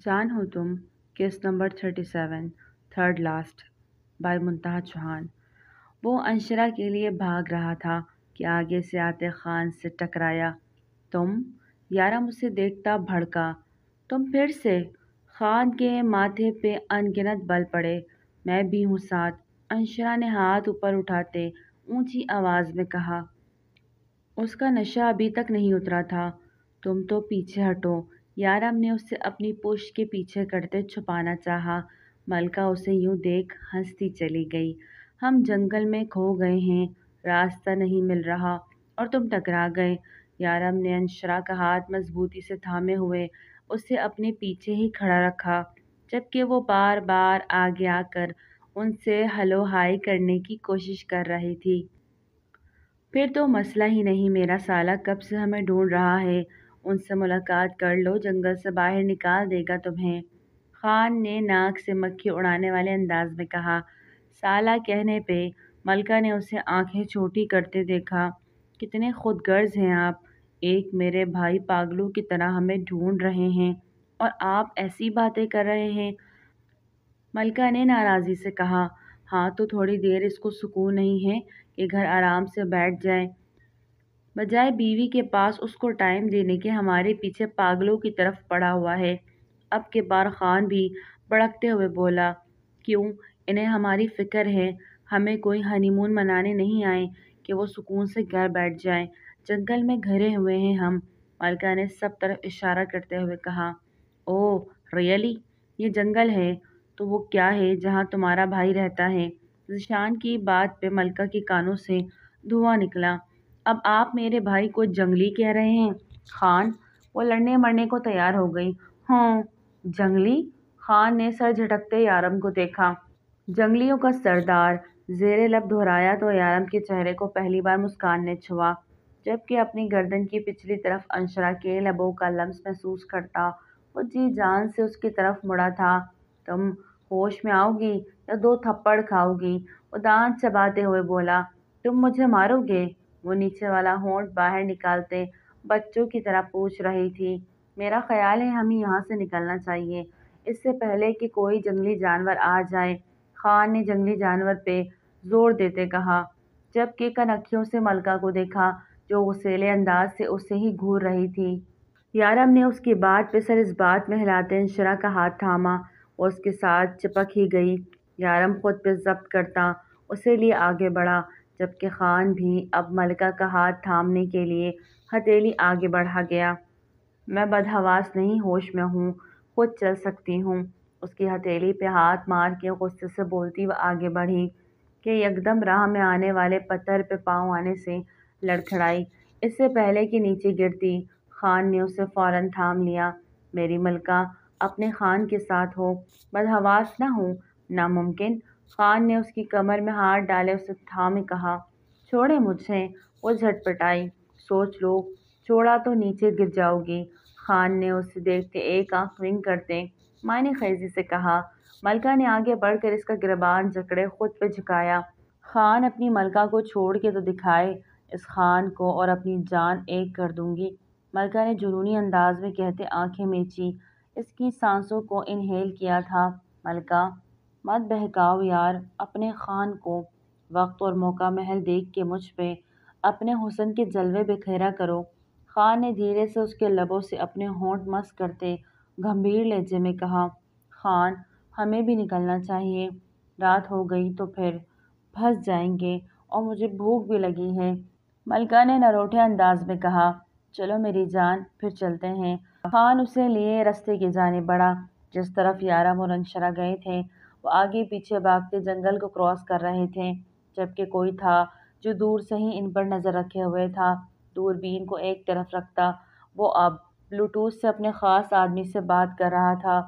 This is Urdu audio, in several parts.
جان ہو تم case number 37 third last by Muntaha Chauhan. وہ انشرا کے لیے بھاگ رہا تھا کہ آگے سے آتے خان سے ٹکرایا۔ تم؟ یارم اسے دیکھتا بھڑکا۔ تم پھر سے؟ خان کے ماتھے پہ ان گنت بل پڑے۔ میں بھی ہوں ساتھ، انشرا نے ہاتھ اوپر اٹھاتے اونچی آواز میں کہا۔ اس کا نشہ ابھی تک نہیں اترا تھا۔ تم تو پیچھے ہٹو، یارم نے اسے اپنی پشت کے پیچھے کرتے چھپانا چاہا۔ ملکہ اسے یوں دیکھ ہنستی چلی گئی۔ ہم جنگل میں کھو گئے ہیں، راستہ نہیں مل رہا اور تم ٹکرا گئے۔ یارم نے انشرا کا ہاتھ مضبوطی سے تھامے ہوئے اسے اپنے پیچھے ہی کھڑا رکھا، جبکہ وہ بار بار آگے آ کر ان سے ہلو ہائی کرنے کی کوشش کر رہی تھی۔ پھر تو مسئلہ ہی نہیں، میرا سالہ کب سے ہمیں ڈھونڈ رہا ہے۔ ان سے ملاقات کر لو، جنگل سے باہر نکال دے گا تمہیں۔ خان نے ناک سے مکھی اڑانے والے انداز میں کہا۔ سالہ کہنے پہ ملکہ نے اسے آنکھیں چھوٹی کرتے دیکھا۔ کتنے خود غرض ہیں آپ، ایک میرے بھائی پاگلوں کی طرح ہمیں ڈھونڈ رہے ہیں اور آپ ایسی باتیں کر رہے ہیں۔ ملکہ نے ناراضی سے کہا۔ ہاں تو تھوڑی دیر اس کو سکون نہیں ہے کہ گھر آرام سے بیٹھ جائے، بجائے بیوی کے پاس اس کو ٹائم دینے کے ہمارے پیچھے پاگلوں کی طرف پڑا ہوا ہے۔ اب کے بار خان بھی بڑکتے ہوئے بولا۔ کیوں؟ انہیں ہماری فکر ہے، ہمیں کوئی ہنی مون منانے نہیں آئے کہ وہ سکون سے گھر بیٹھ جائیں، جنگل میں گھرے ہوئے ہیں ہم۔ ملکہ نے سب طرف اشارہ کرتے ہوئے کہا۔ اوہ ریئلی؟ یہ جنگل ہے تو وہ کیا ہے جہاں تمہارا بھائی رہتا ہے؟ ذیشان کی بات پہ ملکہ کے کانوں سے دھواں نکلا۔ اب آپ میرے بھائی کو جنگلی کہہ رہے ہیں؟ خان؟ وہ لڑنے مرنے کو تیار ہو گئی۔ ہوں، جنگلی؟ خان نے سر جھٹکتے یارم کو دیکھا۔ جنگلیوں کا سردار؟ زیر لب دہرایا تو یارم کے چہرے کو پہلی بار مسکان نے چھوا، جبکہ اپنی گردن کی پچھلی طرف انشرا کے لبوں کا لمس محسوس کرتا وہ جی جان سے اس کی طرف مڑا تھا۔ تم ہوش میں آؤ گی یا دو تھپڑ کھاؤ گی؟ وہ دانت چباتے ہوئے بولا۔ تم مجھے مارو گے؟ وہ نیچے والا ہونٹ باہر نکالتے بچوں کی طرح پوچھ رہی تھی۔ میرا خیال ہے ہمیں یہاں سے نکلنا چاہیے اس سے پہلے کہ کوئی جنگلی جانور آ جائے، خان نے جنگلی جانور پہ زور دیتے کہا، جبکہ کنکھیوں سے ملکہ کو دیکھا جو غصیلے انداز سے اسے ہی گھور رہی تھی۔ یارم نے اس کی بات پہ سر اس بات میں ہلاتے انشرا کا ہاتھ تھاما۔ وہ اس کے ساتھ چپک ہی گئی۔ یارم خود پہ ضبط کرتا اسے لیے آگے بڑھا، جبکہ خان بھی اب ملکہ کا ہاتھ تھامنے کے لیے ہتھیلی آگے بڑھا گیا۔ میں بدحواس نہیں، ہوش میں ہوں، خود چل سکتی ہوں۔ اس کی ہتھیلی پہ ہاتھ مار کے غصے سے بولتی وہ آگے بڑھی کہ یکدم راہ میں آنے والے پتھر پہ پاؤں آنے سے لڑکھڑائی۔ اس سے پہلے کہ نیچے گرتی، خان نے اسے فوراً تھام لیا۔ میری ملکہ اپنے خان کے ساتھ ہو، بدحواس نہ ہوں، ناممکن۔ خان نے اس کی کمر میں ہاتھ ڈالے اسے تھامے کہا۔ چھوڑیں مجھے، وہ جھٹپٹائی۔ سوچ لو، چھوڑا تو نیچے گر جاؤ گی۔ خان نے اسے دیکھتے ایک آنکھ ونک کرتے معنی خیزی سے کہا۔ ملکہ نے آگے بڑھ کر اس کا گریبان جکڑے خود پہ جھکایا۔ خان اپنی ملکہ کو چھوڑ کے تو دکھائے، اس خان کو اور اپنی جان ایک کر دوں گی، ملکہ نے جنونی انداز میں کہتے آنکھیں میچی، اس کی سانسوں کو انہیل کیا تھا۔ ملکہ مت بہکاؤ یار اپنے خان کو، وقت اور موقع محل دیکھ کے مجھ پہ اپنے حسن کے جلوے بکھیرا کرو۔ خان نے دھیرے سے اس کے لبوں سے اپنے ہونٹ مس کرتے گمبھیر لہجے میں کہا۔ خان، ہمیں بھی نکلنا چاہیے، رات ہو گئی تو پھر پھنس جائیں گے اور مجھے بھوک بھی لگی ہے، ملکہ نے نروٹھے انداز میں کہا۔ چلو میری جان، پھر چلتے ہیں۔ خان اسے لیے رستے کی جانب بڑھا جس طرف یارم اور انشرا گئے تھے۔ وہ آگے پیچھے بھاگتے جنگل کو کراس کر رہے تھے، جبکہ کوئی تھا جو دور سے ہی ان پر نظر رکھے ہوئے تھا، دوربین کو ایک طرف رکھتا۔ وہ اب بلوٹوتھ سے اپنے خاص آدمی سے بات کر رہا تھا۔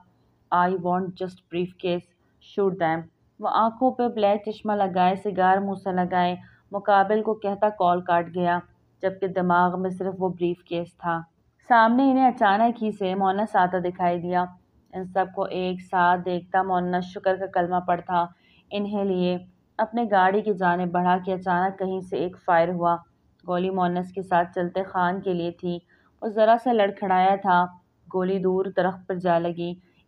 I want just brief case, shoot them. وہ آنکھوں پہ بلیک چشمہ لگائے سگار منہ سے لگائے مقابل کو کہتا کال کاٹ گیا، جبکہ دماغ میں صرف وہ بریف کیس تھا۔ سامنے انہیں اچانک ہی سے مونس آتا دکھائی دیا۔ ان سب کو ایک ساتھ دیکھتا مونس شکر کا کلمہ پڑھتا انہیں لیے اپنے گاڑی کی جانب بڑھا کہ اچانک کہیں سے ایک فائر ہوا۔ گولی مونس کے ساتھ چلتے خان کے لیے تھی۔ وہ ذرا سا لڑکھڑایا تھا، گولی دور درخت پر جا لگی،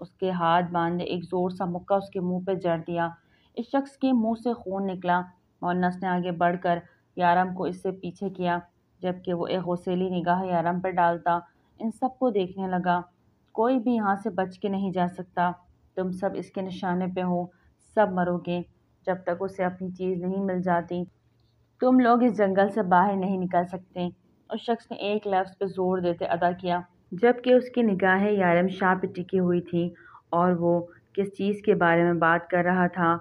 اس کے ہاتھ باندھے ایک زور سا مکہ اس کے منہ پہ جڑ دیا۔ اس شخص کے منہ سے خون نکلا۔ مونس نے آگے بڑھ کر یارم کو اس سے پیچھے کیا، جبکہ وہ ایک غصیلی نگاہ یارم پر ڈالتا ان سب کو دیکھنے لگا۔ کوئی بھی یہاں سے بچ کے نہیں جا سکتا، تم سب اس کے نشانے پہ ہو، سب مرو گے جب تک اسے اپنی چیز نہیں مل جاتی۔ تم لوگ اس جنگل سے باہر نہیں نکل سکتے۔ اس شخص نے ایک لفظ پہ زور دیتے ادا کیا، جبکہ اس کی نگاہیں یارم شاہ پہ ٹکی ہوئی تھیں اور وہ کس چیز کے بارے میں بات کر رہا تھا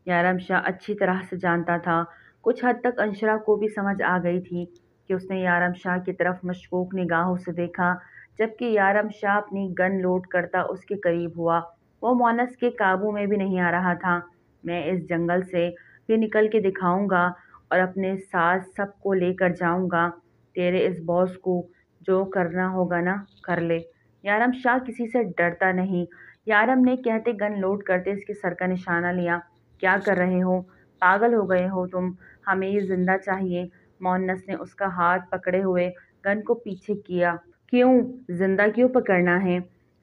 یارم شاہ اچھی طرح سے جانتا تھا۔ کچھ حد تک انشرا کو بھی سمجھ آ گئی تھی کہ اس نے یارم شاہ کی طرف مشکوک نگاہوں سے دیکھا، جبکہ یارم شاہ اپنی گن لوڈ کرتا اس کے قریب ہوا۔ وہ مونس کے قابو میں بھی نہیں آ رہا تھا۔ میں اس جنگل سے بھی نکل کے دکھاؤں گا اور اپنے ساتھ سب کو لے کر جاؤں گا۔ تیرے اس باس کو جو کرنا ہوگا نا کر لے۔ یارم شاہ کسی سے ڈرتا نہیں، یارم نے کہتے گن لوڈ کرتے اس کے سر کا نشانہ لیا۔ کیا کر رہے ہو؟ پاگل ہو گئے ہو تم؟ ہمیں یہ زندہ چاہیے۔ مونس نے اس کا ہاتھ پکڑے ہوئے گن کو پیچھے کیا۔ کیوں زندہ کیوں پکڑنا ہے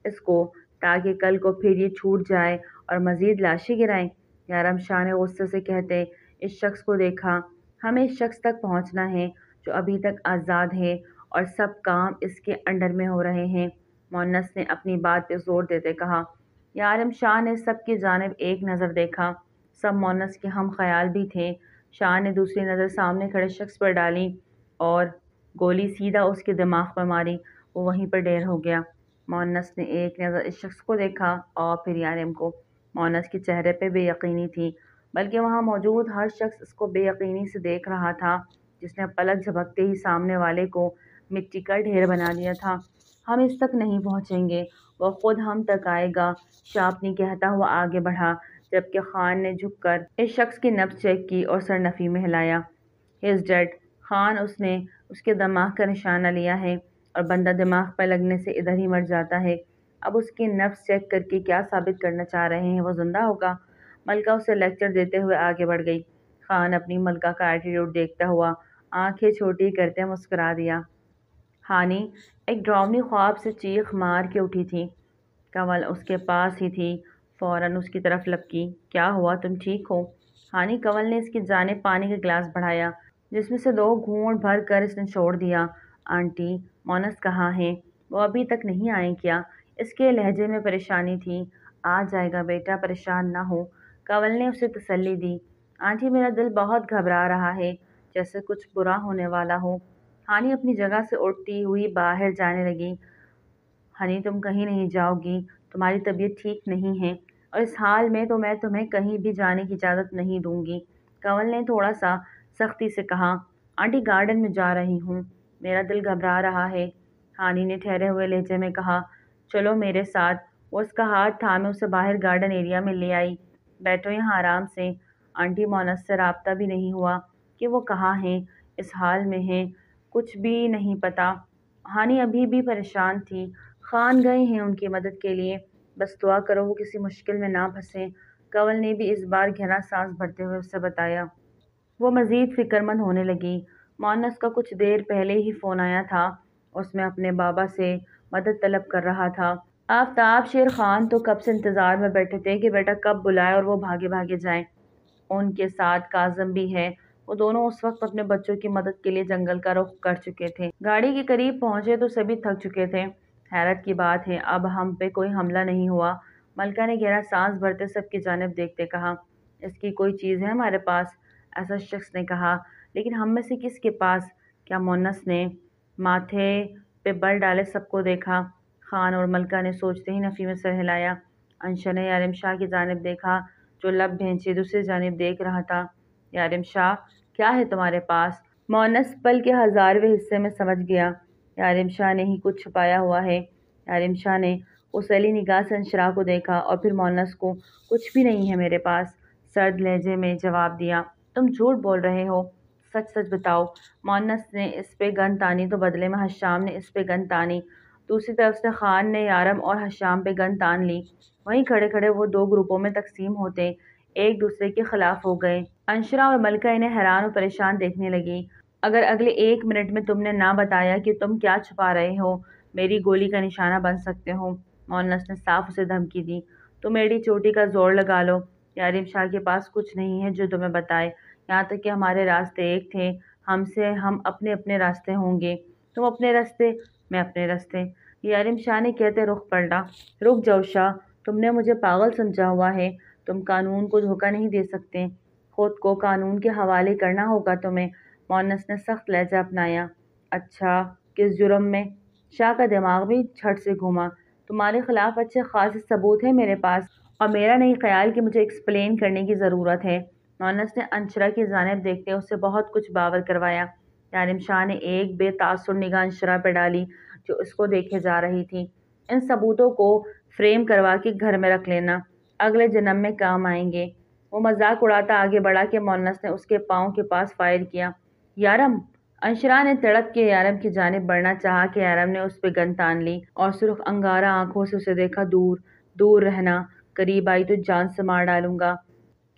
اس کو؟ تاکہ کل کو پھر یہ چھوٹ جائے اور مزید لاشیں گرائیں۔ یارم شاہ نے غصے سے کہتے اس شخص کو دیکھا۔ ہمیں اس شخص تک پہنچنا ہے جو ابھی تک آزاد ہے اور سب کام اس کے انڈر میں ہو رہے ہیں۔ مونس نے اپنی بات پہ زور دیتے کہا۔ یارم شاہ نے سب کی جانب ایک نظر دیکھا۔ سب مونس کے ہم خیال بھی تھے۔ شاہ نے دوسری نظر سامنے کھڑے شخص پر ڈالی اور گولی سیدھا اس کے دماغ پر ماری۔ وہ وہیں پر ڈھیر ہو گیا۔ مونس نے ایک نظر اس شخص کو دیکھا اور پھر یارم کو۔ مونس کے چہرے پہ بے یقینی تھی، بلکہ وہاں موجود ہر شخص اس کو بے یقینی سے دیکھ رہا تھا، جس نے پلک جھپکتے ہی سامنے والے کو مٹی کا ڈھیر بنا دیا تھا۔ ہم اس تک نہیں پہنچیں گے، وہ خود ہم تک آئے گا، شاہ اپنی کہتا ہوا آگے بڑھا، جبکہ خان نے جھک کر اس شخص کی نبض چیک کی اور سر نفی میں ہلایا۔ ہی از ڈیڈ۔ خان، اس نے اس کے دماغ کا نشانہ لیا ہے اور بندہ دماغ پر لگنے سے ادھر ہی مر جاتا ہے۔ اب اس کی نبض چیک کر کے کیا ثابت کرنا چاہ رہے ہیں؟ وہ زندہ ہوگا؟ ملکہ اسے لیکچر دیتے ہوئے آگے بڑھ گئی۔ خان اپنی ملکہ کا ایٹیٹیوڈ دیکھتا ہوا آنکھیں چھوٹی کرتے مسکرا دیا۔ ہانی ایک ڈراؤنی خواب سے چیخ مار کے اٹھی تھی۔ کنول اس کے پاس ہی تھی، فوراً اس کی طرف لپکی۔ کیا ہوا؟ تم ٹھیک ہو؟ ہانی، کنول نے اس کی جانب پانی کا گلاس بڑھایا، جس میں سے 2 گھونٹ بھر کر اس نے چھوڑ دیا۔ آنٹی، مونس کہاں ہے؟ وہ ابھی تک نہیں آئے کیا؟ اس کے لہجے میں پریشانی تھی۔ آ جائے گا بیٹا، پریشان نہ ہو، کنول نے اسے تسلی دی۔ آنٹی، میرا دل بہت گھبرا رہا ہے، جیسے کچھ برا ہونے والا ہو۔ ہانی اپنی جگہ سے اٹھتی ہوئی باہر جانے لگی۔ ہنی، تم کہیں نہیں جاؤ گی، تمہاری طبیعت ٹھیک نہیں ہے اور اس حال میں تو میں تمہیں کہیں بھی جانے کی اجازت نہیں دوں گی، کنول نے تھوڑا سا سختی سے کہا۔ آنٹی، گارڈن میں جا رہی ہوں، میرا دل گھبرا رہا ہے، ہانی نے ٹھہرے ہوئے لہجے میں کہا۔ چلو میرے ساتھ۔ وہ اس کا ہاتھ تھامے اسے باہر گارڈن ایریا میں لے آئی۔ بیٹھو یہاں آرام سے۔ آنٹی، مونس سے رابطہ بھی نہیں ہوا کہ وہ کہاں ہیں، اس حال میں ہیں، کچھ بھی نہیں پتا۔ ہانی ابھی بھی پریشان تھی۔ خان گئے ہیں ان کی مدد کے لیے، بس دعا کرو وہ کسی مشکل میں نہ پھنسیں، کنول نے بھی اس بار گہرا سانس بھرتے ہوئے اسے بتایا۔ وہ مزید فکر مند ہونے لگی۔ مونس کا کچھ دیر پہلے ہی فون آیا تھا، اس میں اپنے بابا سے مدد طلب کر رہا تھا۔ آفتاب شیر خان تو کب سے انتظار میں بیٹھے تھے کہ بیٹا کب بلائے اور وہ بھاگے بھاگے جائیں۔ ان کے ساتھ کاظم بھی ہے، وہ دونوں اس وقت اپنے بچوں کی مدد کے لیے جنگل کا رخ کر چکے تھے۔ گاڑی کے قریب پہنچے تو سبھی تھک چکے تھے۔ حیرت کی بات ہے اب ہم پہ کوئی حملہ نہیں ہوا، ملکہ نے گہرا سانس بھرتے سب کی جانب دیکھتے کہا۔ اس کی کوئی چیز ہے ہمارے پاس، ایسا شخص نے کہا، لیکن ہم میں سے کس کے پاس؟ کیا مونس نے؟ ماتھے پہ بل ڈالے سب کو دیکھا۔ خان اور ملکہ نے سوچتے ہی نفی میں سر ہلایا۔ انشا نے یارم شاہ کی جانب دیکھا جو لب بھینچے دوسری جانب دیکھ رہا تھا۔ یارم شاہ، کیا ہے تمہارے پاس؟ مونس پل کے 1000ویں حصے میں سمجھ گیا یارم شاہ نے ہی کچھ چھپایا ہوا ہے۔ یارم شاہ نے غصیلی نگاہ سے انشا کو دیکھا اور پھر مونس کو۔ کچھ بھی نہیں ہے میرے پاس، سرد لہجے میں جواب دیا۔ تم جھوٹ بول رہے ہو، سچ سچ بتاؤ۔ مونس نے اس پہ گن تانی تو بدلے میں حشام نے اس پہ گن تانی۔ دوسری طرف سے خان نے یارم اور حشام پہ گن تان لی۔ وہیں کھڑے کھڑے وہ 2 گروپوں میں تقسیم ہوتے ایک دوسرے کے خلاف ہو گئے۔ انشا اور ملکہ انہیں حیران اور پریشان دیکھنے لگی۔ اگر اگلے 1 منٹ میں تم نے نہ بتایا کہ تم کیا چھپا رہے ہو، میری گولی کا نشانہ بن سکتے ہو۔ مونس نے صاف اسے دھمکی دی۔ تم ایڑی چوٹی کا زور لگا لو، یارم شاہ کے پاس کچھ نہیں ہے جو تمہیں بتائے، یہاں تک کہ ہمارے راستے ایک تھے، ہم اپنے اپنے راستے ہوں گے، تم اپنے راستے، میں اپنے راستے۔ یارم شاہ نے کہتے رخ پلٹا۔ رک جاؤ شاہ، تم نے مجھے پاگل سمجھا ہوا ہے، تم قانون کو دھوکہ نہیں دے سکتے، خود کو قانون کے حوالے کرنا ہوگا تمہیں۔ مونس نے سخت لہجہ اپنایا۔ اچھا، کس جرم میں؟ شاہ کا دماغ بھی جھٹ سے گھوما۔ تمہارے خلاف اچھے خاصے ثبوت ہیں میرے پاس، اور میرا نہیں خیال کہ مجھے ایکسپلین کرنے کی ضرورت ہے۔ مونس نے انشرا کی جانب دیکھتے اس سے بہت کچھ باور کروایا۔ یارم شاہ نے ایک بے تاثر نگاہ انشرا پہ ڈالی جو اس کو دیکھے جا رہی تھی۔ ان ثبوتوں کو فریم کروا کے گھر میں رکھ لینا، اگلے جنم میں کام آئیں گے۔ وہ مذاق اڑاتا آگے بڑھا کہ مونس نے اس کے پاؤں کے پاس فائر کیا۔ یارم! انشرا نے تڑپ کے یارم کی جانب بڑھنا چاہا کہ یارم نے اس پہ گن تان لی اور سرخ انگارہ آنکھوں سے اسے دیکھا۔ دور دور رہنا، قریب آئی تو جان سے مار ڈالوں گا۔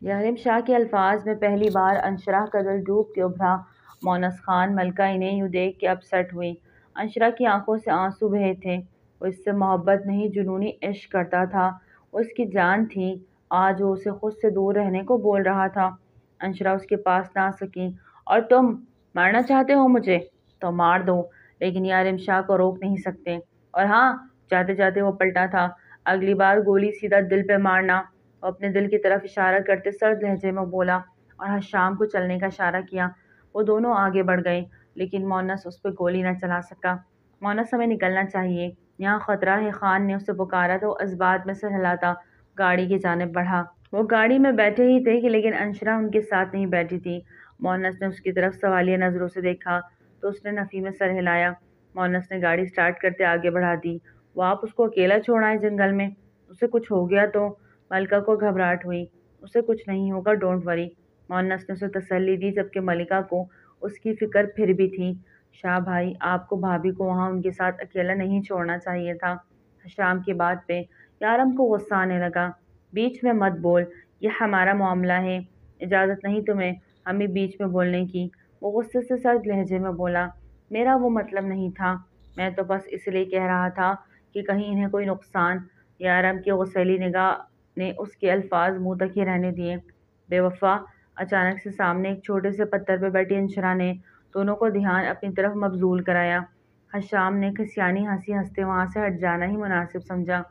یارم شاہ کے الفاظ میں پہلی بار انشرا کا دل ڈوب کے ابھرا۔ مونس خان ملکہ انہیں یوں دیکھ کے اپسٹ ہوئی۔ انشرا کی آنکھوں سے آنسو بہے تھے۔ وہ اس سے محبت نہیں، جنونی عشق کرتا تھا، وہ اس کی جان تھی۔ آج وہ اسے خود سے دور رہنے کو بول رہا تھا۔ انشرا اس کے پاس نہ آ سکی۔ اور تم مارنا چاہتے ہو مجھے تو مار دو، لیکن یارم شاہ کو روک نہیں سکتے۔ اور ہاں، جاتے جاتے وہ پلٹا تھا، اگلی بار گولی سیدھا دل پہ مارنا۔ وہ اپنے دل کی طرف اشارہ کرتے سرد لہجے میں بولا اور حشام کو چلنے کا اشارہ کیا۔ وہ دونوں آگے بڑھ گئے، لیکن مونس اس پہ گولی نہ چلا سکا۔ مونس، ہمیں نکلنا چاہیے، یہاں خطرہ ہے۔ خان نے اسے پکارا تو وہ اسبات میں سر ہلاتا گاڑی کی جانب بڑھا۔ وہ گاڑی میں بیٹھے ہی تھے کہ لیکن انشرا ان کے ساتھ نہیں بیٹھی تھی۔ مونس نے اس کی طرف سوالیہ نظروں سے دیکھا تو اس نے نفی میں سر ہلایا۔ مونس نے گاڑی سٹارٹ کرتے آگے بڑھا دی۔ وہ آپ اس کو اکیلا چھوڑ آئے جنگل میں؟ اسے کچھ ہو گیا تو؟ ملکہ کو گھبراہٹ ہوئی۔ اسے کچھ نہیں ہوگا، ڈونٹ وری۔ مونس نے اسے تسلی دی، جبکہ ملکہ کو اس کی فکر پھر بھی تھی۔ شاہ بھائی، آپ کو بھابھی کو وہاں ان کے ساتھ اکیلا نہیں چھوڑنا چاہیے تھا۔ حشام کی بات پہ یارم کو غصہ آنے لگا۔ بیچ میں مت بول، یہ ہمارا معاملہ ہے، اجازت نہیں تمہیں ہمیں بیچ میں بولنے کی۔ وہ غصے سے سرد لہجے میں بولا۔ میرا وہ مطلب نہیں تھا، میں تو بس اس لیے کہہ رہا تھا کہ کہیں انہیں کوئی نقصان۔ یارم کی غصیلی نگاہ نے اس کے الفاظ منہ تک ہی رہنے دیے۔ بے وفا! اچانک سے سامنے ایک چھوٹے سے پتھر پہ بیٹھی انشرا نے دونوں کو دھیان اپنی طرف مبذول کرایا۔ حشام نے کھسیانی ہنسی ہنستے وہاں سے ہٹ جانا ہی مناسب سمجھا۔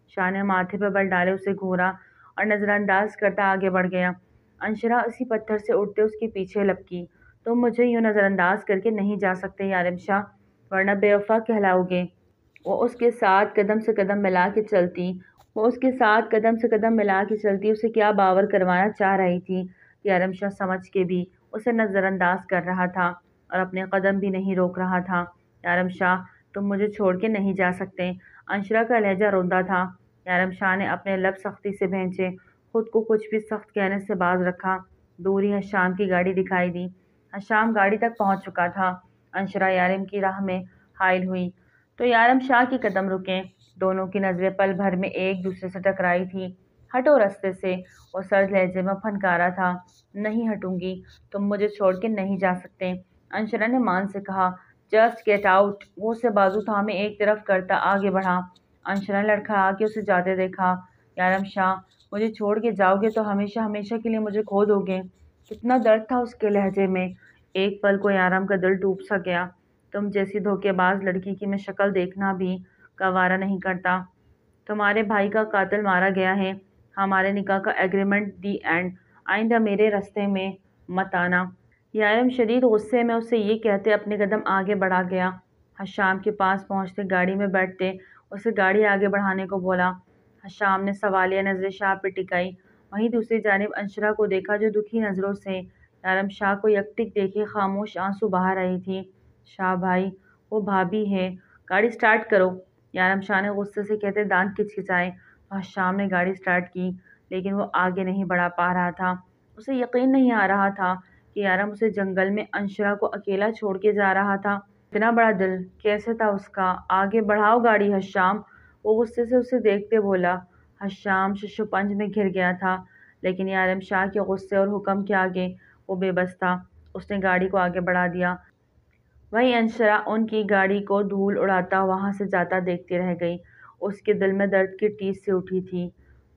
شاہ نے ماتھے پہ بل ڈالے اسے گھورا اور نظر انداز کرتا آگے بڑھ گیا۔ انشرا اسی پتھر سے اٹھتے اس کے پیچھے لپکی۔ تم مجھے یوں نظر انداز کر کے نہیں جا سکتے یارم شاہ، ورنہ بے وفا کہلاؤ گے۔ وہ اس کے ساتھ قدم سے قدم ملا کے چلتی اسے کیا باور کروانا چاہ رہی تھی۔ یارم شاہ سمجھ کے بھی اسے نظر انداز کر رہا تھا اور اپنے قدم بھی نہیں روک رہا تھا۔ یارم شاہ، تم مجھے چھوڑ کے نہیں جا سکتے۔ انشرا کا لہجہ روندا تھا۔ یارم شاہ نے اپنے لب سختی سے بھینچے، خود کو کچھ بھی سخت کہنے سے باز رکھا۔ دور ہی حشام کی گاڑی دکھائی دی۔ حشام گاڑی تک پہنچ چکا تھا۔ انشرا یارم کی راہ میں حائل ہوئی تو یارم شاہ کے قدم رکے۔ دونوں کی نظریں پل بھر میں ایک دوسرے سے ٹکرائی تھی۔ ہٹو رستے سے، وہ سرد لہجے میں پھنکارا تھا۔ نہیں ہٹوں گی، تم مجھے چھوڑ کے نہیں جا سکتے، انشرا نے مان سے کہا۔ Just get out! وہ اسے بازو تھامے ایک طرف کرتا آگے بڑھا۔ انشرا نے لڑکھڑا کے اسے جاتے دیکھا۔ یارم شاہ، مجھے چھوڑ کے جاؤ گے تو ہمیشہ ہمیشہ کے لیے مجھے کھو دو گے؟ کتنا درد تھا اس کے لہجے میں۔ ایک پل کو یارم کا دل ڈوب سا گیا۔ تم جیسی دھوکے باز لڑکی کی میں شکل دیکھنا بھی گوارا نہیں کرتا۔ تمہارے بھائی کا قاتل مارا گیا ہے، ہمارے نکاح کا ایگریمنٹ دی اینڈ، آئندہ میرے راستے میں مت آنا۔ یارم شدید غصے میں اسے یہ کہتے اپنے قدم آگے بڑھا گیا۔ حشام کے پاس پہنچتے گاڑی میں بیٹھتے اسے گاڑی آگے بڑھانے کو بولا۔ حشام نے سوالیہ نظریں شاہ پہ ٹکائی، وہیں دوسری جانب انشرا کو دیکھا جو دکھی نظروں سے یارم شاہ کو یکٹک دیکھے خاموش آنسو بہا رہی تھی۔ شاہ بھائی، وہ بھابھی ہے، گاڑی سٹارٹ کرو، یارم شاہ نے غصے سے کہتے دانت کھچکھچائے تو حشام نے گاڑی سٹارٹ کی، لیکن وہ آگے نہیں بڑھا پا رہا تھا۔ اسے یقین نہیں آ رہا تھا کہ یارم اسے جنگل میں انشرا کو اکیلا چھوڑ کے جا رہا تھا۔ اتنا بڑا دل کیسے تھا اس کا؟ آگے بڑھاؤ گاڑی حشام، وہ غصے سے اسے دیکھتے بولا۔ حشام شش و پنج میں گھر گیا تھا، لیکن یارم شاہ کے غصے اور حکم کے آگے وہ بے بس تھا۔ اس نے گاڑی کو آگے بڑھا دیا۔ وہیں انشرا ان کی گاڑی کو دھول اڑاتا وہاں سے جاتا دیکھتی رہ گئی۔ اس کے دل میں درد کی ٹیس سے اٹھی تھی۔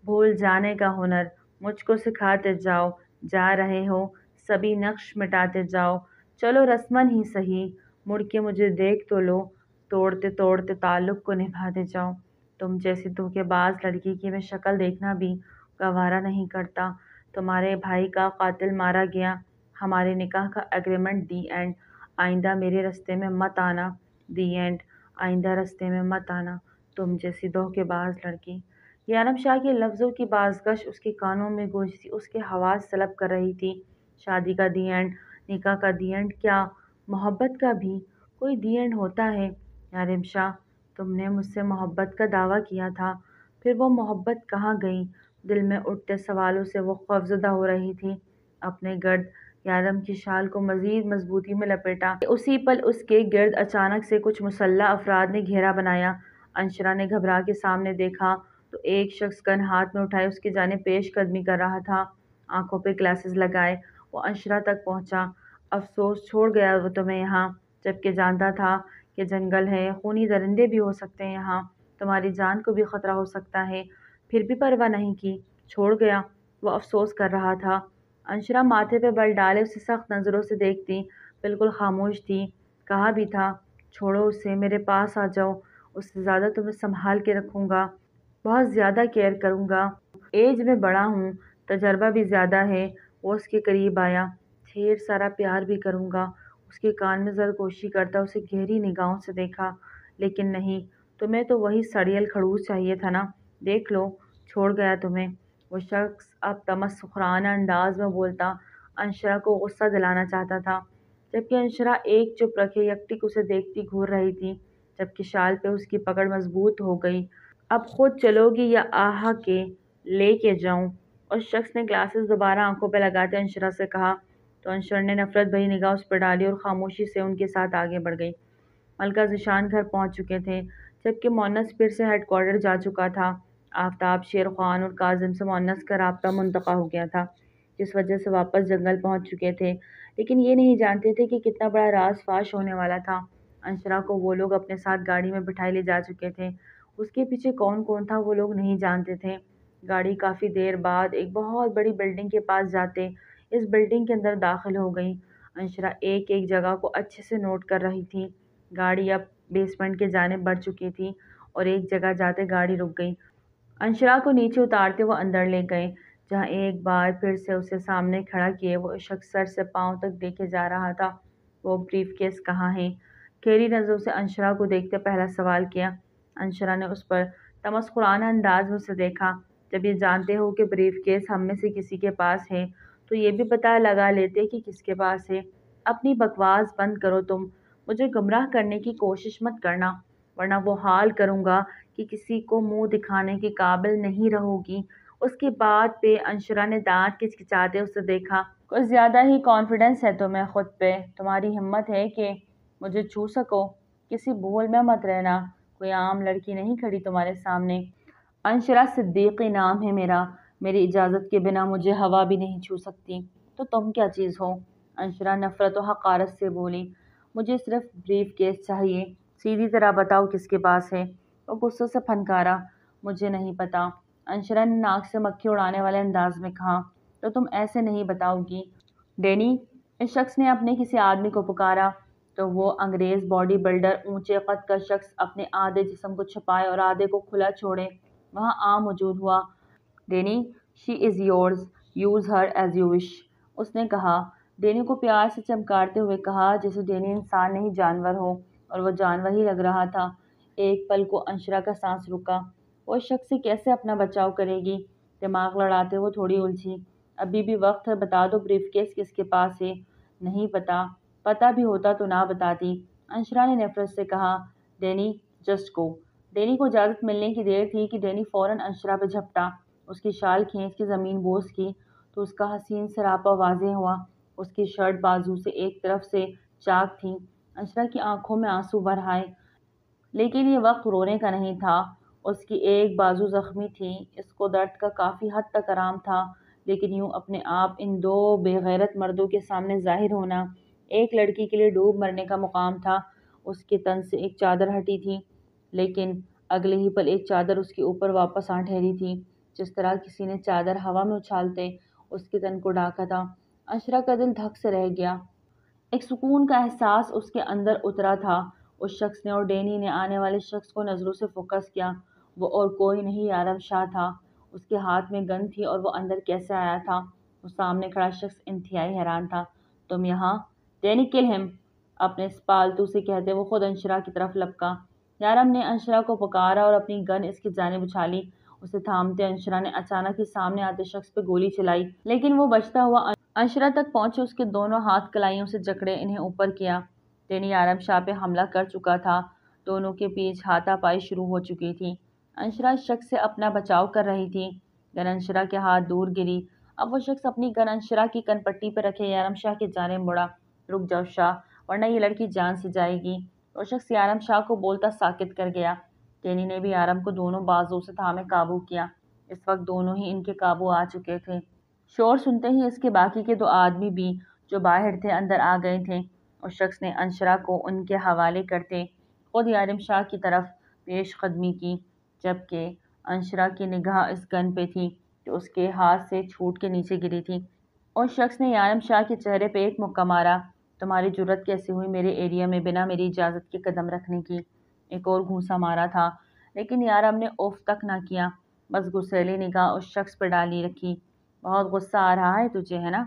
بھول جانے کا ہنر مجھ کو سکھاتے جاؤ، جا رہے ہو سبھی نقش مٹاتے جاؤ، چلو رسمن ہی سہی، مڑ کے مجھے دیکھ تو لو، توڑتے توڑتے تعلق کو نبھاتے جاؤ۔ تم جیسی دھوکے باز لڑکی کی میں شکل دیکھنا بھی گوارا نہیں کرتا۔ تمہارے بھائی کا قاتل مارا گیا، ہمارے نکاح کا ایگریمنٹ، دی اینڈ، آئندہ میرے رستے میں مت آنا، دی اینڈ، آئندہ رستے میں مت آنا، تم جیسی دھوکے باز لڑکی۔ یارم شاہ کے لفظوں کی بازگشت اس کے کانوں میں گونجتی اس کے حواس طلب کر رہی تھی۔ شادی کا دی اینڈ، نکاح کا دی اینڈ، کیا محبت کا بھی کوئی دی اینڈ ہوتا ہے؟ یارم شاہ، تم نے مجھ سے محبت کا دعویٰ کیا تھا، پھر وہ محبت کہاں گئی؟ دل میں اٹھتے سوالوں سے وہ خوفزدہ ہو رہی تھی۔ اپنے گرد یارم کی شال کو مزید مضبوطی میں لپیٹا۔ اسی پل اس کے گرد اچانک سے کچھ مسلح افراد نے گھیرا بنایا۔ انشرا نے گھبرا کے سامنے دیکھا تو ایک شخص گن ہاتھ میں اٹھائے اس کی جانب پیش قدمی کر رہا تھا۔ آنکھوں پہ گلاسز لگائے وہ انشرا تک پہنچا۔ افسوس چھوڑ گیا وہ تمہیں یہاں، جبکہ جانتا تھا کہ جنگل ہے، خونی درندے بھی ہو سکتے ہیں یہاں، تمہاری جان کو بھی خطرہ ہو سکتا ہے، پھر بھی پرواہ نہیں کی، چھوڑ گیا۔ وہ افسوس کر رہا تھا۔ انشرا ماتھے پہ بل ڈالے اسے سخت نظروں سے دیکھتی، بالکل خاموش تھی۔ کہا بھی تھا، چھوڑو اسے، میرے پاس آ جاؤ، اس سے زیادہ تمہیں سنبھال کے رکھوں گا، بہت زیادہ کیئر کروں گا، ایج میں بڑا ہوں، تجربہ بھی زیادہ ہے۔ وہ اس کے قریب آیا، ڈھیر سارا پیار بھی کروں گا۔ اس کے کان میں زرگوشی کرتا اسے گہری نگاہوں سے دیکھا۔ لیکن نہیں، تمہیں تو وہی سڑیل خڑوس چاہیے تھا نا، دیکھ لو، چھوڑ گیا تمہیں۔ وہ شخص اب تمسخرانہ انداز میں بولتا انشرا کو غصہ دلانا چاہتا تھا، جبکہ انشرا ایک چپ رکھے یکٹک اسے دیکھتی گھور رہی تھی، جبکہ شال پہ اس کی پکڑ مضبوط ہو گئی۔ اب خود چلو گی یا آہا کے لے کے جاؤں؟ اس شخص نے گلاسز دوبارہ آنکھوں پہ لگاتے انشرا سے کہا، تو انشرا نے نفرت بھری نگاہ اس پر ڈالی اور خاموشی سے ان کے ساتھ آگے بڑھ گئی۔ ملکہ ذیشان گھر پہنچ چکے تھے، جبکہ مونس پھر سے ہیڈ کوارٹر جا چکا تھا۔ آفتاب، شیر خوان اور کاظم سے مونس کا رابطہ منقطع ہو گیا تھا، جس وجہ سے واپس جنگل پہنچ چکے تھے، لیکن یہ نہیں جانتے تھے کہ کتنا بڑا راز فاش ہونے والا تھا۔ انشرا کو وہ لوگ اپنے ساتھ گاڑی میں بٹھائے لے جا چکے تھے۔ اس کے پیچھے کون کون تھا وہ لوگ نہیں جانتے تھے۔ گاڑی کافی دیر بعد ایک بہت بڑی بلڈنگ کے پاس جاتے اس بلڈنگ کے اندر داخل ہو گئی۔ انشرا ایک ایک جگہ کو اچھے سے نوٹ کر رہی تھی۔ گاڑی اب بیسمنٹ کی جانب بڑھ چکی تھی اور ایک جگہ جاتے گاڑی رک گئی۔ انشرا کو نیچے اتارتے وہ اندر لے گئے، جہاں ایک بار پھر سے اسے سامنے کھڑا کیے وہ شخص سر سے پاؤں تک دیکھے جا رہا تھا۔ وہ بریف کیس کہاں ہے؟ گہری نظروں سے انشرا کو دیکھتے پہلا سوال کیا۔ انشرا نے اس پر تمسخرانہ انداز میں اسے دیکھا۔ جب یہ جانتے ہو کہ بریف کیس ہم میں سے کسی کے پاس ہے تو یہ بھی پتہ لگا لیتے کہ کس کے پاس ہے۔ اپنی بکواس بند کرو، تم مجھے گمراہ کرنے کی کوشش مت کرنا، ورنہ وہ حال کروں گا کہ کسی کو منہ دکھانے کے قابل نہیں رہو گی۔ اس کی بات پہ انشرا نے دانت کچکچاتے اسے دیکھا۔ کچھ زیادہ ہی کانفیڈنس ہے تمہیں خود پہ، تمہاری ہمت ہے کہ مجھے چھو سکو، کسی بھول میں مت رہنا، کوئی عام لڑکی نہیں کھڑی تمہارے سامنے۔ انشرا صدیقی نام ہے میرا، میری اجازت کے بنا مجھے ہوا بھی نہیں چھو سکتی، تو تم کیا چیز ہو؟ انشرا نفرت و حقارت سے بولی، مجھے صرف بریف کیس چاہیے، سیدھی طرح بتاؤ کس کے پاس ہے؟ وہ غصے سے پھنکارا، مجھے نہیں پتا، انشرا نے ناک سے مکھی اڑانے والے انداز میں کہا، تو تم ایسے نہیں بتاؤ گی؟ ڈینی، اس شخص نے اپنے کسی آدمی کو پکارا، تو وہ انگریز باڈی بلڈر اونچے قد کا شخص اپنے آدھے جسم کو چھپائے اور آدھے کو کھلا چھوڑے وہاں موجود ہوا۔ Danny, she is yours, use her as you wish, اس نے کہا، ڈینی کو پیار سے چمکارتے ہوئے کہا جیسے ڈینی انسان نہیں جانور ہو، اور وہ جانور ہی لگ رہا تھا۔ ایک پل کو انشرا کا سانس رکا، وہ اس شخص سے کیسے اپنا بچاؤ کرے گی؟ دماغ لڑاتے وہ تھوڑی الجھی، ابھی بھی وقت ہے، بتا دو بریف کیس کس کے پاس ہے؟ نہیں پتا، پتا بھی ہوتا تو نہ بتاتی، انشرا نے نفرت سے کہا۔ Danny, just go. ڈینی کو اجازت ملنے کی دیر تھی کہ ڈینی فوراً انشرا پہ جھپٹا، اس کی شال کھینچ کے زمین بوس کی تو اس کا حسین سراپا واضح ہوا۔ اس کی شرٹ بازو سے ایک طرف سے چاک تھی۔ انشرا کی آنکھوں میں آنسو بھر آئے، لیکن یہ وقت رونے کا نہیں تھا۔ اس کی ایک بازو زخمی تھی، اس کو درد کا کافی حد تک آرام تھا، لیکن یوں اپنے آپ ان دو بے غیرت مردوں کے سامنے ظاہر ہونا ایک لڑکی کے لیے ڈوب مرنے کا مقام تھا۔ اس کے تن سے ایک چادر ہٹی تھی، لیکن اگلے ہی پل ایک چادر اس کے اوپر واپس آ ٹھہری تھی، جس طرح کسی نے چادر ہوا میں اچھالتے اس کے تن کو ڈھانکا تھا۔ انشرا کا دل دھک سے رہ گیا۔ ایک سکون کا احساس اس کے اندر اترا تھا۔ اس شخص نے اور ڈینی نے آنے والے شخص کو نظروں سے فوکس کیا۔ وہ اور کوئی نہیں یارم شاہ تھا۔ اس کے ہاتھ میں گن تھی اور وہ اندر کیسے آیا تھا؟ وہ سامنے کھڑا شخص انتہائی حیران تھا۔ تم یہاں؟ ڈینی کل ہم، اپنے اس پالتو سے کہتے وہ خود انشرا کی طرف لپکا۔ یارم نے انشرا کو پکارا اور اپنی گن اس کی جانب اچھالی۔ اسے تھامتے انشرا نے اچانک ہی سامنے آتے شخص پہ گولی چلائی، لیکن وہ بچتا ہوا انشرا تک پہنچے، اس کے دونوں ہاتھ کلائیوں سے جکڑے انہیں اوپر کیا۔ ڈینی یارم شاہ پہ حملہ کر چکا تھا۔ دونوں کے بیچ ہاتھا پائی شروع ہو چکی تھی۔ انشرا اس شخص سے اپنا بچاؤ کر رہی تھی۔ گن انشرا کے ہاتھ دور گری۔ اب وہ شخص اپنی گن انشرا کی کن پٹی پہ رکھے یارم شاہ کی جانب مڑا۔ رک جاؤ شاہ، ورنہ یہ لڑکی جان سے جائے گی۔ وہ شخص یارم شاہ کو بولتا ساکت کر گیا۔ ڈینی نے بھی یارم کو دونوں بازو سے تھامے قابو کیا۔ اس وقت دونوں ہی ان کے قابو آ چکے تھے۔ شور سنتے ہی اس کے باقی کے دو آدمی بھی جو باہر تھے اندر آ گئے تھے۔ اس شخص نے انشرا کو ان کے حوالے کرتے خود یارم شاہ کی طرف پیش قدمی کی، جبکہ انشرا کی نگاہ اس گن پہ تھی جو اس کے ہاتھ سے چھوٹ کے نیچے گری تھی۔ اس شخص نے یارم شاہ کے چہرے پہ ایک مکہ مارا۔ تمہاری جرأت کیسے ہوئی میرے ایریا میں بنا میری اجازت کے قدم رکھنے کی؟ ایک اور گھونسا مارا تھا، لیکن یارم نے اوف تک نہ کیا، بس غصیلی نگاہ اس شخص پہ ڈالی رکھی۔ بہت غصہ آ رہا ہے تجھے، ہے نا؟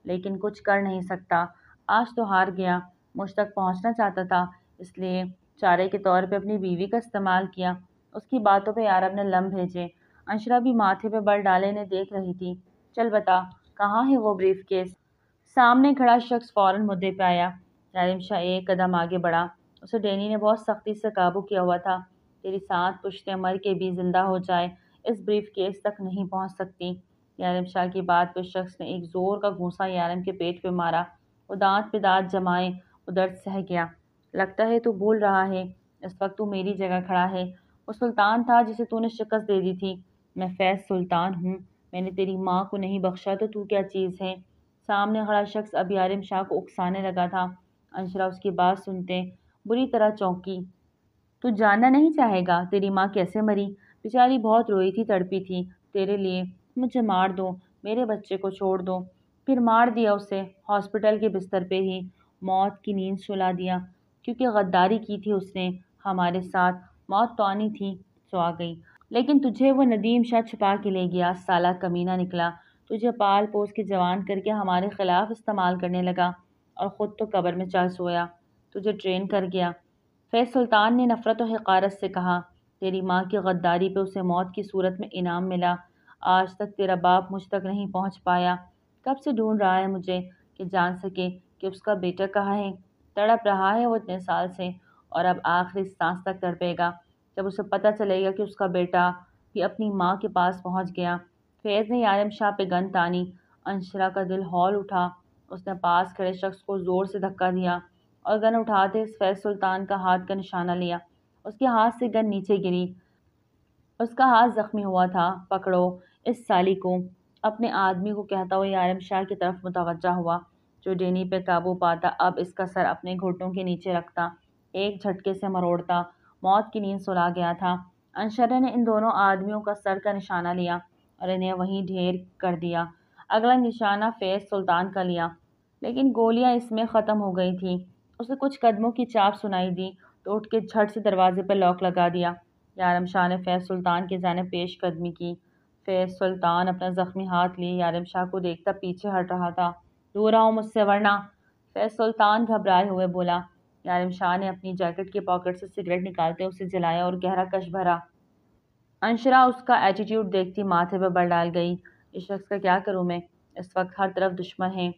لیکن کچھ کر نہیں سکتا۔ آج تو ہار گیا۔ مجھ تک پہنچنا چاہتا تھا، اس لیے چارے کے طور پہ اپنی بیوی کا استعمال کیا۔ اس کی باتوں پہ یارم نے لم بھیجے۔ انشرا بھی ماتھے پہ بل ڈالے انہیں دیکھ رہی تھی۔ چل بتا، کہاں ہے وہ بریف کیس؟ سامنے کھڑا شخص فوراً مدعے پہ آیا۔ یارم شاہ ایک قدم آگے بڑھا۔ اسے ڈینی نے بہت سختی سے قابو کیا ہوا تھا۔ تیری 7 پشتیں مر کے بھی زندہ ہو جائے اس بریف کیس تک نہیں پہنچ سکتی۔ یارم شاہ کی بات پہ شخص نے ایک زور کا گھونسا یارم کے پیٹ پہ مارا۔ وہ دانت پہ دانت جمائے، وہ درد سہ گیا۔ لگتا ہے تو بھول رہا ہے، اس وقت تو میری جگہ کھڑا ہے۔ وہ سلطان تھا جسے تو نے شکست دے دی تھی۔ میں فیض سلطان ہوں۔ میں نے تیری ماں کو نہیں بخشا تو کیا چیز ہے؟ سامنے کھڑا شخص اب یارم شاہ کو اکسانے لگا تھا۔ انشرا اس کی بات سنتے بری طرح چونکی۔ تو جاننا نہیں چاہے گا تیری ماں کیسے مری؟ بیچاری بہت روئی تھی، تڑپی تھی تیرے لیے۔ مجھے مار دو، میرے بچے کو چھوڑ دو۔ پھر مار دیا اسے، ہاسپٹل کے بستر پہ ہی موت کی نیند سلا دیا، کیونکہ غداری کی تھی اس نے ہمارے ساتھ۔ موت تو آنی تھی، سو آ گئی، لیکن تجھے وہ ندیم شاہ چھپا کے لے گیا۔ سالہ کمینہ نکلا، تجھے پال پوس کے جوان کر کے ہمارے خلاف استعمال کرنے لگا اور خود تو قبر میں چل سویا۔ تجھے ٹرین کر گیا۔ فیض سلطان نے نفرت و حقارت سے کہا۔ تیری ماں کی غداری پہ اسے موت کی صورت میں انعام ملا۔ آج تک تیرا باپ مجھ تک نہیں پہنچ پایا۔ کب سے ڈھونڈ رہا ہے مجھے کہ جان سکے کہ اس کا بیٹا کہاں ہے۔ تڑپ رہا ہے وہ اتنے سال سے، اور اب آخری سانس تک تڑپے گا جب اسے پتہ چلے گا کہ اس کا بیٹا بھی اپنی ماں کے پاس پہنچ گیا۔ فیض نے یارم شاہ پہ گن تانی۔ انشرا کا دل ہول اٹھا۔ اس نے پاس کھڑے شخص کو زور سے دھکا دیا اور گن اٹھاتے فیض سلطان کا ہاتھ کا نشانہ لیا۔ اس کے ہاتھ سے گن نیچے گری۔ اس کا ہاتھ زخمی ہوا تھا۔ پکڑو اس سالی کو، اپنے آدمی کو کہتا ہوا یارم شاہ کی طرف متوجہ ہوا، جو ڈینی پہ قابو پاتا اب اس کا سر اپنے گھٹنوں کے نیچے رکھتا، ایک جھٹکے سے مروڑتا۔ موت کی نیند سلا گیا تھا۔ انشرا نے ان دونوں آدمیوں کا سر کا نشانہ لیا اور انہیں وہیں ڈھیر کر دیا۔ اگلا نشانہ فیض سلطان کا لیا، لیکن گولیاں اس میں ختم ہو گئی تھیں۔ اسے کچھ قدموں کی چاپ سنائی دی تو اٹھ کے جھٹ سے دروازے پہ لاک لگا دیا۔ یارم شاہ نے فیض سلطان کی جانب پیش قدمی کی۔ فیض سلطان اپنا زخمی ہاتھ لیے یارم شاہ کو دیکھتا پیچھے ہٹ رہا تھا۔ دور آؤ مجھ سے ورنہ، فیض سلطان گھبرائے ہوئے بولا۔ یارم شاہ نے اپنی جیکٹ کے پاکٹ سے سگریٹ نکالتے اسے جلایا اور گہرا کش بھرا۔ انشرا اس کا ایٹیٹیوڈ دیکھتی ماتھے پہ بل ڈال گئی۔ اس شخص کا کیا کروں میں؟ اس وقت ہر طرف دشمن ہیں،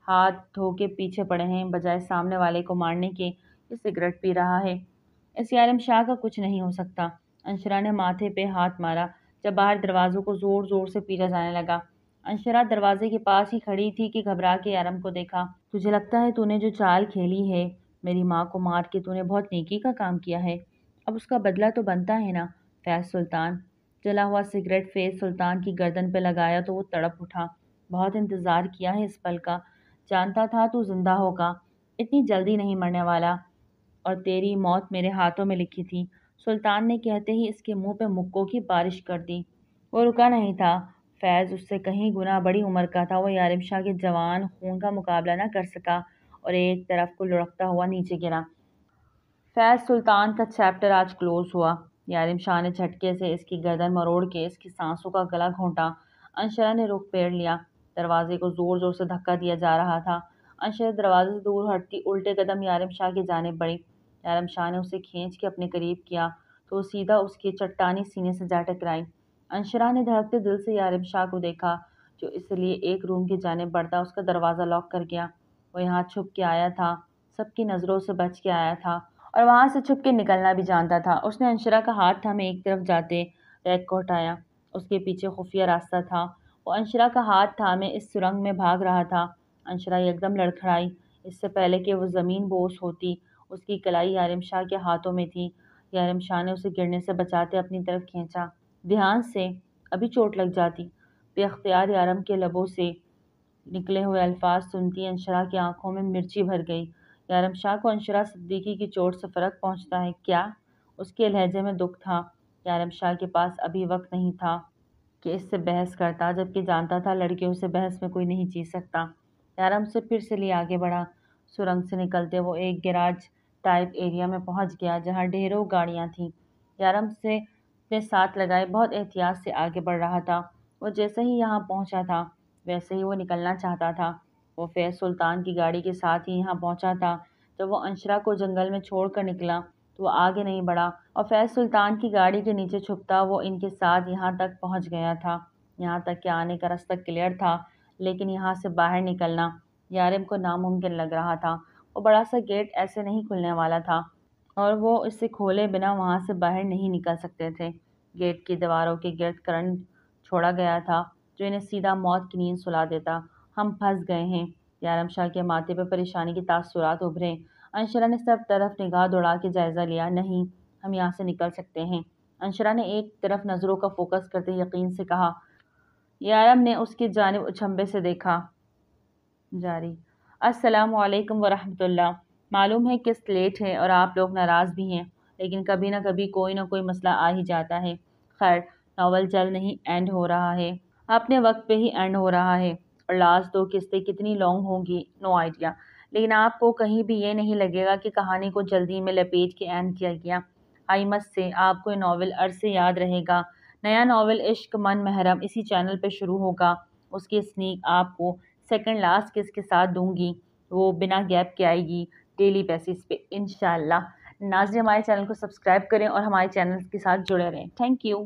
ہاتھ دھو کے پیچھے پڑے ہیں، بجائے سامنے والے کو مارنے کے یہ سگریٹ پی رہا ہے۔ اس یارم شاہ کا کچھ نہیں ہو سکتا۔ انشرا نے ماتھے پہ ہاتھ مارا جب باہر دروازوں کو زور زور سے پیٹا جانے لگا۔ انشرا دروازے کے پاس ہی کھڑی تھی کہ گھبرا کے یارم کو دیکھا۔ تجھے لگتا ہے تو نے جو چال کھیلی ہے، میری ماں کو مار کے تو نے بہت نیکی کا کام کیا ہے، اب اس کا بدلہ تو بنتا ہے نا؟ فیض سلطان جلا ہوا سگریٹ فیض سلطان کی گردن پہ لگایا تو وہ تڑپ اٹھا۔ بہت انتظار کیا ہے اس پل کا، جانتا تھا تو زندہ ہوگا، اتنی جلدی نہیں مرنے والا، اور تیری موت میرے ہاتھوں میں لکھی تھی۔ سلطان نے کہتے ہی اس کے منہ پہ مکوں کی بارش کر دی۔ وہ رکا نہیں تھا۔ فیض اس سے کہیں گنا بڑی عمر کا تھا۔ وہ یارم شاہ کے جوان خون کا مقابلہ نہ کر سکا اور ایک طرف کو لڑکتا ہوا نیچے گرا۔ فیض سلطان کا چیپٹر آج کلوز ہوا۔ یارم شاہ نے جھٹکے سے اس کی گردن مروڑ کے اس کی سانسوں کا گلا گھونٹا۔ انشرا نے رخ پھیر لیا۔ دروازے کو زور زور سے دھکا دیا جا رہا تھا۔ انشرا دروازے سے دور ہٹتی الٹے قدم یارم شاہ کی جانب بڑھی۔ یارم شاہ نے اسے کھینچ کے اپنے قریب کیا تو وہ سیدھا اس کے چٹانی سینے سے جا ٹکرائی۔ انشرا نے دھڑکتے دل سے یارم شاہ کو دیکھا جو اس لیے ایک روم کی جانب بڑھتا اس کا دروازہ لاک کر گیا۔ وہ یہاں چھپ کے آیا تھا، سب کی نظروں سے بچ کے آیا تھا اور وہاں سے چھپ کے نکلنا بھی جانتا تھا۔ اس نے انشرا کا ہاتھ تھامے ایک طرف جاتے ریک کو ہٹایا۔ اس کے پیچھے خفیہ راستہ تھا۔ وہ انشرا کا ہاتھ تھامے اس سرنگ میں بھاگ رہا تھا۔ انشرا یکدم لڑکھڑائی۔ اس سے پہلے کہ وہ زمین بوس ہوتی اس کی کلائی یارم شاہ کے ہاتھوں میں تھی۔ یارم شاہ نے اسے گرنے سے بچاتے اپنی طرف کھینچا۔ دھیان سے، ابھی چوٹ لگ جاتی۔ بے اختیار یارم کے لبوں سے نکلے ہوئے الفاظ سنتی انشرا کی آنکھوں میں مرچی بھر گئی۔ یارم شاہ کو انشرا صدیقی کی چوٹ سے فرق پہنچتا ہے کیا؟ اس کے لہجے میں دکھ تھا۔ یارم شاہ کے پاس ابھی وقت نہیں تھا کہ اس سے بحث کرتا، جبکہ جانتا تھا لڑکیوں سے بحث میں کوئی نہیں جیت سکتا۔ یارم سے پھر سے لیے آگے بڑھا۔ سرنگ سے نکلتے وہ ایک گیراج ٹائپ ایریا میں پہنچ گیا جہاں ڈھیروں گاڑیاں تھیں۔ یارم سے اپنے ساتھ لگائے بہت احتیاط سے آگے بڑھ رہا تھا۔ وہ جیسے ہی یہاں پہنچا تھا ویسے ہی وہ نکلنا چاہتا تھا۔ وہ فیض سلطان کی گاڑی کے ساتھ ہی یہاں پہنچا تھا۔ جب وہ انشرا کو جنگل میں چھوڑ کر نکلا تو وہ آگے نہیں بڑھا اور فیض سلطان کی گاڑی کے نیچے چھپتا وہ ان کے ساتھ یہاں تک پہنچ گیا تھا۔ یہاں تک کہ آنے کا راستہ کلیئر تھا، لیکن یہاں سے باہر نکلنا یارم کو ناممکن لگ رہا تھا۔ وہ بڑا سا گیٹ ایسے نہیں کھلنے والا تھا اور وہ اسے کھولے بنا وہاں سے باہر نہیں نکل سکتے تھے۔ گیٹ کی دیواروں کے گرد کرنٹ چھوڑا گیا تھا جو انہیں سیدھا موت کی نیند سلا دیتا۔ ہم پھنس گئے ہیں۔ یارم شاہ کے ماتھے پہ پریشانی کے تاثرات ابھرے۔ انشرا نے سب طرف نگاہ دوڑا کے جائزہ لیا۔ نہیں، ہم یہاں سے نکل سکتے ہیں۔ انشرا نے ایک طرف نظروں کا فوکس کرتے یقین سے کہا۔ یارم نے اس کی جانب اچھمبے سے دیکھا۔ جاری السلام علیکم ورحمۃ اللہ۔ معلوم ہے قسط لیٹ ہے اور آپ لوگ ناراض بھی ہیں، لیکن کبھی نہ کبھی کوئی نہ کوئی مسئلہ آ ہی جاتا ہے۔ خیر، ناول جلد نہیں اینڈ ہو رہا ہے، اپنے وقت پہ ہی اینڈ ہو رہا ہے، اور لاسٹ 2 قسطیں کتنی لانگ ہوں گی نو آئیڈیا، لیکن آپ کو کہیں بھی یہ نہیں لگے گا کہ کہانی کو جلدی میں لپیٹ کے اینڈ کیا گیا۔ آئی مس سے آپ کو یہ ناول عرصے یاد رہے گا۔ نیا ناول عشق من محرم اسی چینل پہ شروع ہوگا۔ اس کی اسنیک آپ کو سیکنڈ لاسٹ قسط کے ساتھ دوں گی، وہ بنا گیپ کے آئے گی ڈیلی بیسس پہ انشاءاللہ۔ ناظرین ہمارے چینل کو سبسکرائب کریں اور ہمارے چینل کے ساتھ جڑے رہیں۔ Thank you.